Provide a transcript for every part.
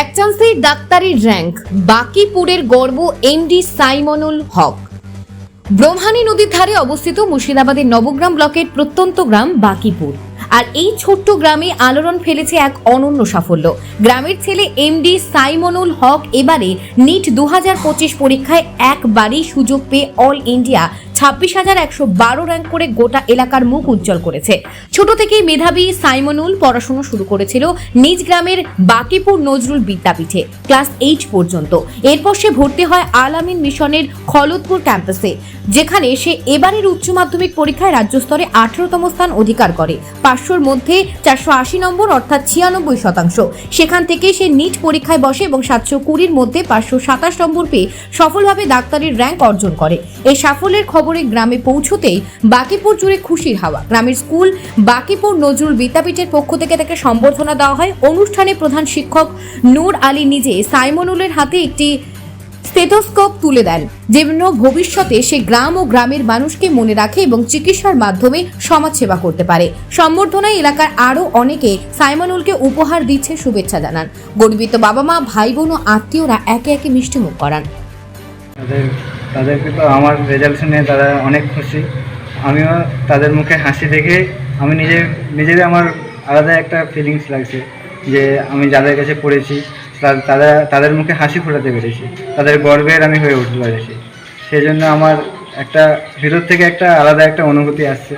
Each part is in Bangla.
এক চান্সেই ডাক্তারির র্যাঙ্ক, বাকিপুরের গর্ব এমডি সাইমনুল হক। ব্রহ্মানী নদীর ধারে অবস্থিত মুর্শিদাবাদের নবগ্রাম ব্লকের প্রত্যন্ত গ্রাম বাকিপুর। আর এই ছোট্ট গ্রামে আলোড়ন ফেলেছে এক অনন্য সাফল্য। গ্রামের ছেলে এমডি সাইমনুল হক এবারে নিট 2025 পরীক্ষায় একবারই সুযোগ পেয়ে অল ইন্ডিয়া 26,112 র্যাঙ্ক করে গোটা এলাকার মুখ উজ্জ্বল করেছে। ছোট থেকেই মেধাবী সাইমনুল পড়াশোনা শুরু করেছিল নিজ গ্রামের বাকিপুর নজরুল বিদ্যাপীঠে ক্লাস 8 পর্যন্ত। এরপর সে ভর্তি হয় আল আমিন মিশনের খলদপুর ক্যাম্পাসে, যেখানে সে এবারের উচ্চ মাধ্যমিক পরীক্ষায় রাজ্য স্তরে 18তম স্থান অধিকার করে। 500-র মধ্যে 480 নম্বর অর্থাৎ 96%। সেখান থেকে সে নিট পরীক্ষায় বসে এবং 720-র মধ্যে 527 নম্বর পেয়ে সফলভাবে ডাক্তারির র্যাঙ্ক অর্জন করে। এই সাফল্যের খবরে গ্রামে পৌঁছতেই বাকিপুর জুড়ে খুশির হাওয়া। গ্রামের স্কুল বাকিপুর নজরুল বিদ্যাপীঠের পক্ষ থেকে তাকে সম্বর্ধনা দেওয়া হয়। অনুষ্ঠানে প্রধান শিক্ষক নূর আলী নিজে সাইমনুলের হাতে একটি স্টেথোস্কোপ তুলে দেন, যেন ভবিষ্যতে সে গ্রাম ও গ্রামের মানুষকে মনে রাখে এবং চিকিৎসার মাধ্যমে সমাজসেবা করতে পারে। সম্বর্ধনায় এলাকার আরও অনেকে সাইমনুলকে উপহার দিচ্ছে, শুভেচ্ছা জানান। গর্বিত বাবা মা, ভাই বোন ও আত্মীয়রা একে একে মিষ্টিমুখ করান। তাদেরকে তো আমার রেজাল্ট শুনে তারা অনেক খুশি। আমিও তাদের মুখে হাসি দেখে আমি নিজের আমার আলাদা একটা ফিলিংস লাগছে যে আমি যাদের কাছে পড়েছি তাদের মুখে হাসি ফোটাতে পেরেছি, তাদের গর্বের আমি হয়ে উঠতে পেরেছি। সেই জন্য আমার একটা ভিতর থেকে একটা আলাদা একটা অনুভূতি আসছে।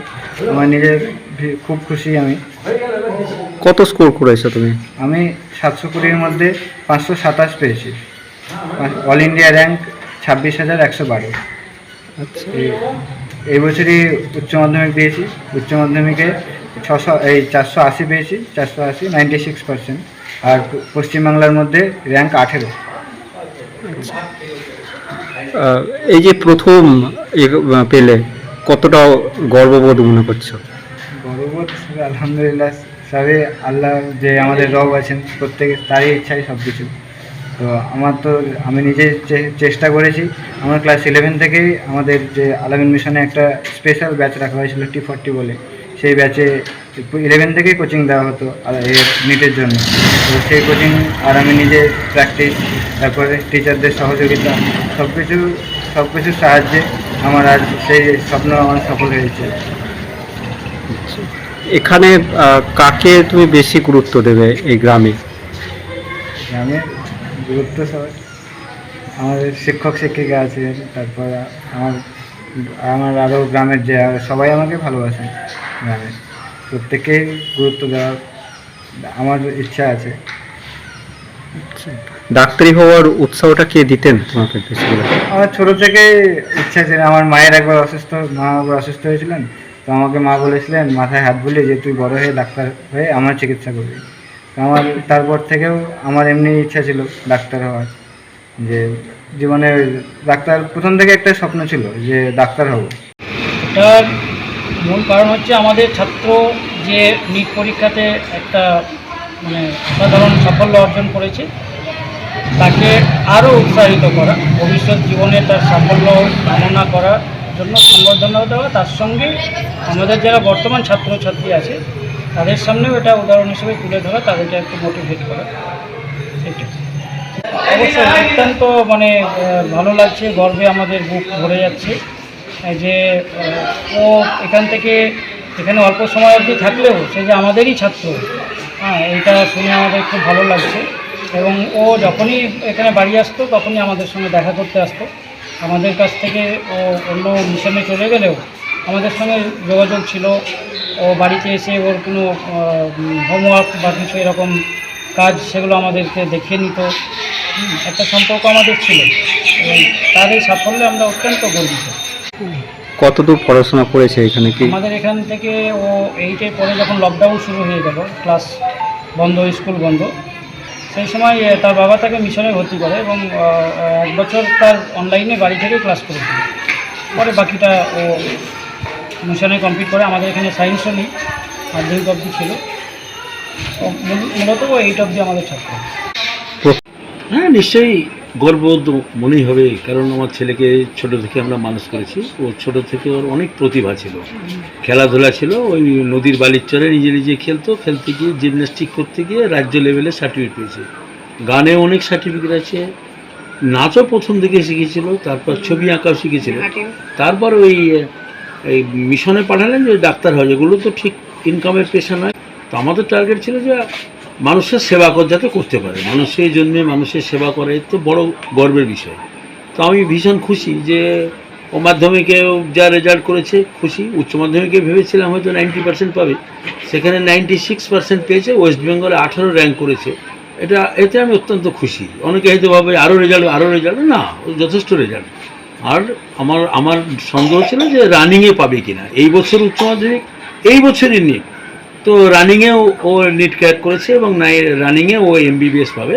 আমার নিজের খুব খুশি আমি। কত স্কোর করেছো তুমি? আমি 720-র মধ্যে 527 পেয়েছি। All India rank 26,112। আচ্ছা, এই বছরই উচ্চ মাধ্যমিক দিয়েছি। উচ্চ মাধ্যমিকে 480 পেয়েছি, 480 96%। আর পশ্চিমবাংলার মধ্যে র্যাঙ্ক 18। এই যে প্রথম পেলে কতটা গর্ববোধ মনে করছো? গর্ববোধ আলহামদুলিল্লাহ, সবে আল্লাহ যে আমাদের রব আছেন, প্রত্যেকে তারই ইচ্ছাই সব কিছু। তো আমি নিজে চেষ্টা করেছি। আমার ক্লাস 11 থেকেই আমাদের যে আল আমিন মিশনে একটা স্পেশাল ব্যাচ রাখা হয়েছিল T40 বলে, সেই ব্যাচে 11 থেকেই কোচিং দেওয়া হতো এর নিটের জন্য। তো সেই কোচিং আর আমি নিজে প্র্যাকটিস, তারপরে টিচারদের সহযোগিতা, সব কিছুর সাহায্যে আমার আজ সেই স্বপ্ন আমার সফল হয়েছে। এখানে কাকে তুমি বেশি গুরুত্ব দেবে এই গ্রামে? গ্রামের গুরুত্ব সবাই, আমাদের শিক্ষক শিক্ষিকা আছে, তারপর আমার আরও গ্রামের যে সবাই আমাকে ভালোবাসেন। গ্রামের প্রত্যেকেই গুরুত্ব দেওয়ার আমার ইচ্ছা আছে। ডাক্তারি হওয়ার উৎসাহটা কে দিতেন তোমাকে বেশি? আমার ছোটো থেকেই ইচ্ছা ছিল। আমার মায়ের একবার অসুস্থ হয়েছিলেন, তো আমাকে মা বলেছিলেন মাথায় হাত বুলিয়ে যে তুই বড় হয়ে ডাক্তার হয়ে আমার চিকিৎসা করবি। তো তারপর থেকেও আমার এমনি ইচ্ছা ছিল ডাক্তার হওয়ার, যে জীবনে ডাক্তার প্রথম থেকে একটা স্বপ্ন ছিল যে ডাক্তার হব। এটার মূল কারণ হচ্ছে আমাদের ছাত্র যে নিট পরীক্ষাতে একটা অসাধারণ সাফল্য অর্জন করেছে, তাকে আরও উৎসাহিত করা, ভবিষ্যৎ জীবনে তার সাফল্য কামনা করার জন্য সম্বর্ধনা দেওয়া, তার সঙ্গে আমাদের যারা বর্তমান ছাত্রছাত্রী আছে তাদের সামনেও এটা উদাহরণ হিসেবে তুলে ধরা, তাদেরকে একটু মোটিভেট করা। সেটা অবশ্যই অত্যন্ত ভালো লাগছে, গর্বে আমাদের বুক ভরে যাচ্ছে যে ও এখানে অল্প সময় অবধি থাকলেও সে যে আমাদেরই ছাত্র, এইটা শুনে আমাদের খুব ভালো লাগছে। এবং ও যখনই এখানে বাড়ি আসতো তখনই আমাদের সঙ্গে দেখা করতে আসতো। আমাদের কাছ থেকে ও অন্য মিশনে চলে গেলেও আমাদের সঙ্গে যোগাযোগ ছিল। ও বাড়িতে এসে ওর কোনো হোমওয়ার্ক বা কিছু এরকম কাজ, সেগুলো আমাদেরকে দেখিয়ে নিত। একটা সম্পর্ক আমাদের ছিল এবং তার এই সাফল্যে আমরা অত্যন্ত গর্বিত। কতদূর পড়াশোনা করেছে এখানে? কি আমাদের এখান থেকে ও 8-এর পরে যখন লকডাউন শুরু হয়ে গেল, ক্লাস বন্ধ, স্কুল বন্ধ, সেই সময় তার বাবা তাকে মিশনে ভর্তি করে এবং 1 বছর তার অনলাইনে বাড়ি থেকে ক্লাস করেছিল। পরে বাকিটা ও মিশনে কমপ্লিট করে। আমাদের এখানে সায়েন্সও নেই, মাধ্যমিক অবধি ছিল। মূলত ও 8 অবধি আমাদের ছাত্র। হ্যাঁ, নিশ্চয়ই গর্ববোধ মনেই হবে, কারণ আমার ছেলেকে ছোট থেকে আমরা মানুষ করেছি। ও ছোট থেকে ওর অনেক প্রতিভা ছিল, খেলাধুলা ছিল। ওই নদীর বালির চরে নিজে খেলতে গিয়ে জিমন্যাস্টিক করতে গিয়ে রাজ্য লেভেলে সার্টিফিকেট পেয়েছে। গানে অনেক সার্টিফিকেট আছে, নাচও প্রথম থেকে শিখেছিল, তারপর ছবি আঁকাও শিখেছিল, তারপর এই মিশনে পাঠালেন যে ডাক্তার হয়, এগুলো তো ঠিক ইনকামের পেশা নয়। তো আমাদের টার্গেট ছিল যে মানুষের সেবা যাতে করতে পারে, মানুষের জন্য মানুষের সেবা করে, তো বড় গর্বের বিষয়। তো আমি ভীষণ খুশি যে ও মাধ্যমিকেও যা রেজাল্ট করেছে খুশি, উচ্চ মাধ্যমিকে ভেবেছিলাম হয়তো 90% পাবে, সেখানে 96% পেয়েছে, ওয়েস্ট বেঙ্গলে 18 র্যাঙ্ক করেছে। এতে আমি অত্যন্ত খুশি। অনেকে হয়তো ভাবে আরও রেজাল্ট, না, যথেষ্ট রেজাল্ট। আর আমার সন্দেহ ছিল যে রানিংয়ে পাবে কিনা, এই বছর উচ্চ মাধ্যমিক, এই বছরই নিট, তো রানিংয়েও ও নিট ক্র্যাক করেছে এবং রানিংয়ে ও MBBS পাবে।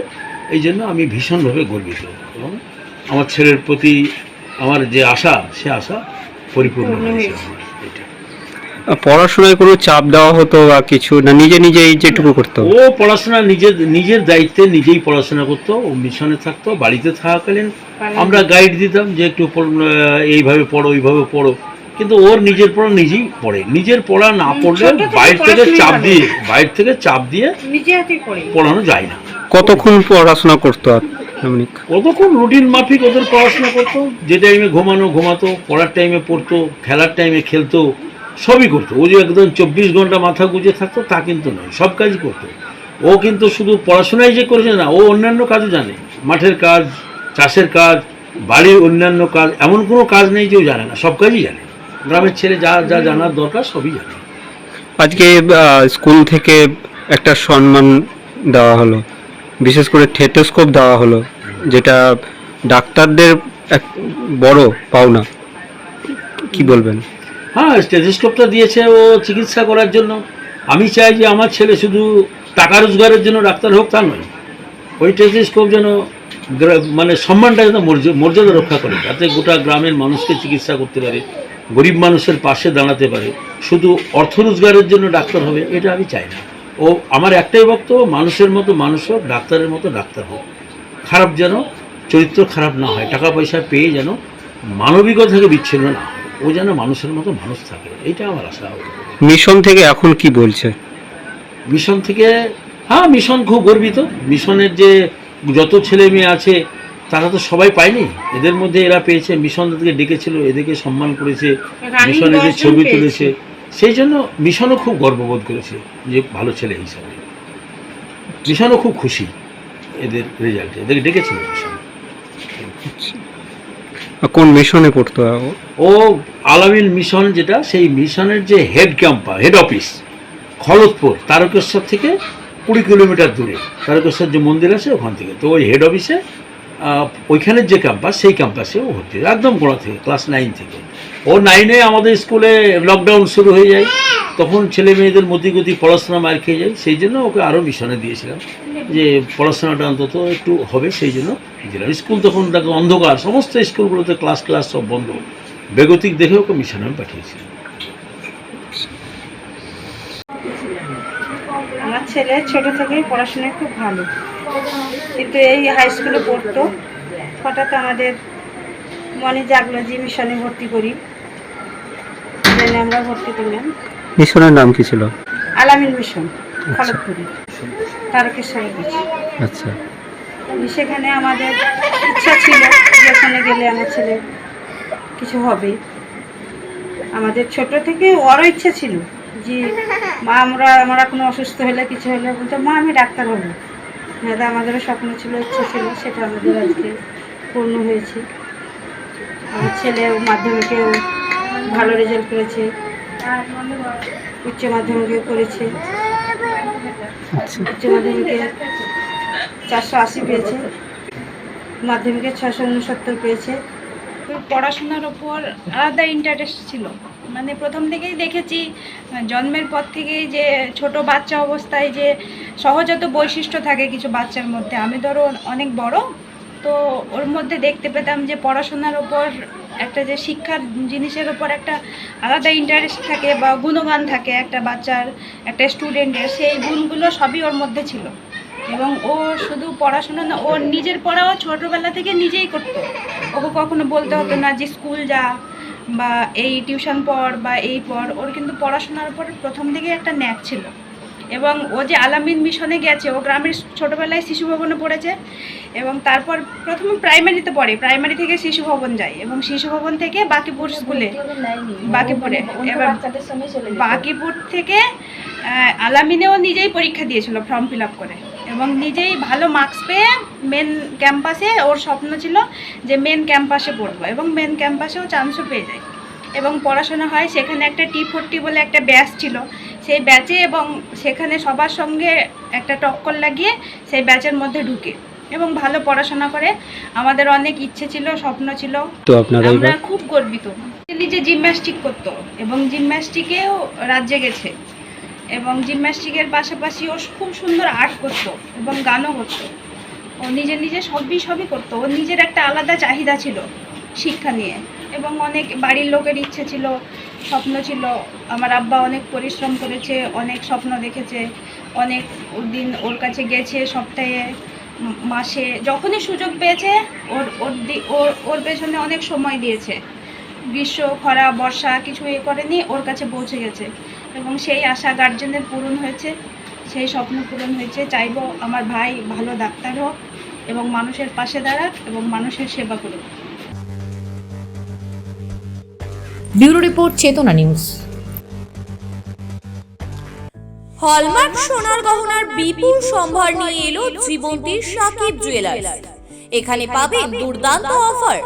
এই জন্য আমি ভীষণভাবে গর্বিত এবং আমার ছেলের প্রতি আমার যে আশা, সে আশা পরিপূর্ণ হয়েছে আমার। এটা পড়াশোনায় কোনো চাপ দেওয়া হতো বা কিছু না, নিজেই যেটুকু করতো? ও পড়াশোনা নিজের দায়িত্বে নিজেই পড়াশোনা করতো। ও মিশনে থাকতো, বাড়িতে থাকাকালীন আমরা গাইড দিতাম যে একটু এইভাবে পড়ো, ওইভাবে পড়ো, কিন্তু ওর নিজের পড়া নিজেই পড়ে। নিজের পড়া না পড়লে বাইরে থেকে চাপ দিয়ে পড়ানো যায় না। কতক্ষণ পড়াশোনা করতো আপনি? কতক্ষণ রুটিন মাফিক ওদের পড়াশোনা করতো, যে টাইমে ঘুমাতো, পড়ার টাইমে পড়তো, খেলার টাইমে খেলতো, সবই করতো। ও যে একদম 24 ঘন্টা মাথা গুঁজে থাকতো তা কিন্তু নয়, সব কাজই করতো। ও কিন্তু শুধু পড়াশোনাই যে করেছে না, ও অন্যান্য কাজও জানে, মাঠের কাজ, চাষের কাজ, বাড়ির অন্যান্য কাজ, এমন কোনো কাজ নেই যে ও জানে না, সব কাজই জানে। গ্রামের ছেলে যা যা জানার দরকার সবই জানে। আজকে স্কুল থেকে একটা সম্মান দেওয়া হলো, বিশেষ করে স্টেথোস্কোপ দেওয়া হলো, যেটা ডাক্তারদের এক বড় পাওনা, কি বলবেন? হ্যাঁ, স্টেথোস্কোপটা দিয়েছে ও চিকিৎসা করার জন্য। আমি চাই যে আমার ছেলে শুধু টাকা রোজগারের জন্য ডাক্তার হোক তা নয়, ওই স্টেথোস্কোপ যেন মানে সম্মানটা যেন মর্যাদা রক্ষা করে, যাতে গোটা গ্রামের মানুষকে চিকিৎসা করতে পারে, গরিব মানুষের পাশে দাঁড়াতে পারে। শুধু অর্থ রোজগারের জন্য ডাক্তার হবে এটা আমি চাই না। ও আমার একটাই বক্তব্য, মানুষের মতো মানুষ হোক, ডাক্তারের মতো ডাক্তার হোক, খারাপ যেন চরিত্র খারাপ না হয়, টাকা পয়সা পেয়ে যেন মানবিকতা থেকে বিচ্ছিন্ন না হয়, ও যেন মানুষের মতো মানুষ থাকে, এইটা আমার আশা। মিশন থেকে এখন কি বলছে? মিশন থেকে, হ্যাঁ, মিশন খুব গর্বিত। মিশনের যে যত ছেলে মেয়ে আছে তারা তো সবাই পায়নি, এদের মধ্যে এরা পেয়েছে। মিশন থেকে ডেকেছিল, এদেরকে সম্মান করেছে, মিশন এদের ছবি তুলেছে, সেই জন্য মিশনও খুব গর্ববোধ করেছে যে ভালো ছেলে হিসাবে। মিশনও খুব খুশি এদের রেজাল্টে, এদেরকে ডেকেছিল মিশন। কোন মিশনে পড়তো ও? আলামিন মিশন, যেটা সেই মিশনের যে হেড অফিস খলতপুর, তারকেশ্বর থেকে 20 কিলোমিটার দূরে, তারকেশ্বর যে মন্দির আছে ওখান থেকে। তো ওই হেড অফিসে ওইখানের যে ক্যাম্পাস, সেই ক্যাম্পাসে ও ভর্তি, একদম গোড়া থেকে, ক্লাস 9 থেকে। ও 9-এ আমাদের স্কুলে লকডাউন শুরু হয়ে যায়, তখন ছেলে মেয়েদের মতিগতি পড়াশোনা মার খেয়ে যায়, সেই জন্য ওকে আরও মিশনে দিয়েছিলাম যে পড়াশোনাটা অন্তত একটু হবে, সেই জন্য দিলাম। স্কুল তখন দেখো অন্ধকার, সমস্ত স্কুলগুলোতে ক্লাস সব বন্ধ, বেগতিক দেখে ওকে মিশনে আমি পাঠিয়েছিলাম। আমার ছেলে ছোট থেকেই পড়াশোনায় খুব ভালো, কিন্তু এই হাই স্কুলে পড়তো, হঠাৎ আমাদের মনে জাগলো যে মিশনে ভর্তি করি, জেনে আমরা ভর্তি করলাম। মিশনের নাম কি ছিল? আলামিন মিশন, খলতপুরি, তারকেশ্বরে গেছি। আচ্ছা, সেখানে আমাদের ইচ্ছা ছিল যে ওখানে গেলে আমার ছেলে কিছু হবে। আমাদের ছোট থেকে ওরও ইচ্ছা ছিল যে মা আমরা কোনো অসুস্থ হলে কিছু হলে বলতো মা আমি ডাক্তার হবো। হ্যাঁ, আমাদেরও স্বপ্ন ছিল, ইচ্ছা ছিল, সেটা আমাদের আজকে পূর্ণ হয়েছে। আমার ছেলে মাধ্যমিকেও ভালো রেজাল্ট করেছে, উচ্চ মাধ্যমিকেও করেছে, উচ্চ মাধ্যমিকে 480 পেয়েছে, মাধ্যমিকে 669 পেয়েছে। পড়াশোনার ওপর আলাদা ইন্টারেস্ট ছিল, মানে প্রথম থেকেই দেখেছি, জন্মের পর থেকেই যে ছোট বাচ্চা অবস্থায় যে সহজাত বৈশিষ্ট্য থাকে কিছু বাচ্চার মধ্যে, আমি ধরো অনেক বড়, তো ওর মধ্যে দেখতে পেতাম যে পড়াশোনার ওপর একটা যে শিক্ষার জিনিসের ওপর একটা আলাদা ইন্টারেস্ট থাকে বা গুণগান থাকে একটা বাচ্চার, একটা স্টুডেন্টের, সেই গুণগুলো সবই ওর মধ্যে ছিল। এবং ও শুধু পড়াশোনা না, ওর নিজের পড়াও ছোটোবেলা থেকে নিজেই করতো, ওকে কখনো বলতে হতো না যে স্কুল যা বা এই টিউশন পড় বা এই পড়। ওর কিন্তু পড়াশোনার উপর প্রথম থেকে একটা ন্যাক ছিল এবং ও যে আলামিন মিশনে গেছে, ও গ্রামের ছোটোবেলায় শিশু ভবনে পড়েছে এবং তারপর প্রথমে প্রাইমারিতে পড়ে, প্রাইমারি থেকে শিশু ভবন যায় এবং শিশু ভবন থেকে বাকিপুর স্কুলে, বাকিপুরে, এবার বাকিপুর থেকে আলামিনেও নিজেই পরীক্ষা দিয়েছিল ফর্ম ফিল আপ করে এবং নিজেই ভালো মার্কস পেয়ে মেন ক্যাম্পাসে, ওর স্বপ্ন ছিল যে মেন ক্যাম্পাসে পড়বো এবং মেন ক্যাম্পাসেও চান্সও পেয়ে যায় এবং পড়াশোনা হয়। সেখানে একটা T40 বলে একটা ব্যাচ ছিল, সেই ব্যাচে এবং সেখানে সবার সঙ্গে একটা টক্কর লাগিয়ে সেই ব্যাচের মধ্যে ঢুকে এবং ভালো পড়াশোনা করে। আমাদের অনেক ইচ্ছে ছিল, স্বপ্ন ছিল, তো আপনারা আমরা খুব গর্বিত। যে জিমন্যাস্টিক করতো এবং জিমন্যাস্টিকেও রাজ্যে গেছে এবং জিমন্যাস্টিকের পাশাপাশি ও খুব সুন্দর আর্ট করতো এবং গানও করতো। ও নিজে সবই করতো। ওর নিজের একটা আলাদা চাহিদা ছিল শিক্ষা নিয়ে এবং অনেক বাড়ির লোকের ইচ্ছে ছিল, স্বপ্ন ছিল। আমার আব্বা অনেক পরিশ্রম করেছে, অনেক স্বপ্ন দেখেছে, অনেক দিন ওর কাছে গেছে, সপ্তাহে মাসে যখনই সুযোগ পেয়েছে ওর পেছনে অনেক সময় দিয়েছে। গ্রীষ্ম, খরা, বর্ষা কিছু করেনি, ওর কাছে পৌঁছে গেছে এবং সেই আশা গার্জেনের পূরণ হয়েছে, সেই স্বপ্ন পূরণ হয়েছে। চাইবো আমার ভাই ভালো ডাক্তার হোক এবং মানুষের পাশে দাঁড়াক এবং মানুষের সেবা করুক। ব্যুরো রিপোর্ট, চেতনা নিউজ। হলমার্ক সোনার গহনার বিপুল সম্ভার নিয়ে এলো জীবন্তীর সাকিব জুয়েলার্স। এখানে পাবেন দুর্দান্ত অফার।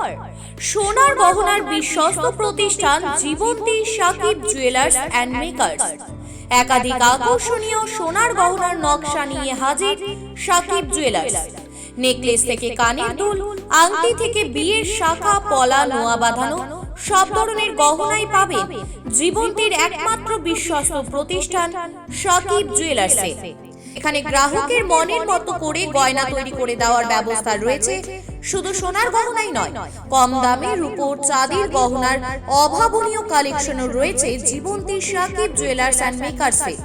সোনার গহনার বিশ্বস্ত প্রতিষ্ঠান Jibanti Sakib jewellers and makers. একাধিক আকর্ষণীয় সোনার গহনার নকশা নিয়ে হাজির সাকিব জুয়েলার্স। নেকলেস থেকে কানের দুল, আংটি থেকে বিয়ের শাখা, পলা, নোয়া বাঁধানো সব ধরনের গহনাই পাবেন জীবন্তীর একমাত্র বিশ্বস্ত প্রতিষ্ঠান সাকিব জুয়েলার্সে। এখানে গ্রাহকের মনের মতো করে গয়না তৈরি করে দেওয়ার ব্যবস্থা রয়েছে। শুধু সোনার গহনাই নয়, কম দামে রূপোর, চাঁদির গহনার অভাবনীয় কালেকশনও রয়েছে জীবন্তী সাকিব জুয়েলার্স অ্যান্ড মেকার্সে।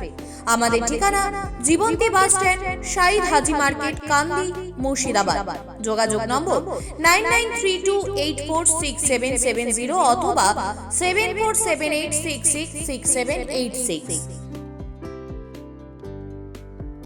আমাদের ঠিকানা জীবন্তী বাস স্ট্যান্ড, শাহিদ হাজি মার্কেট, কান্দি, মুর্শিদাবাদ। যোগাযোগ নম্বর 9932846770 অথবা 7478666786।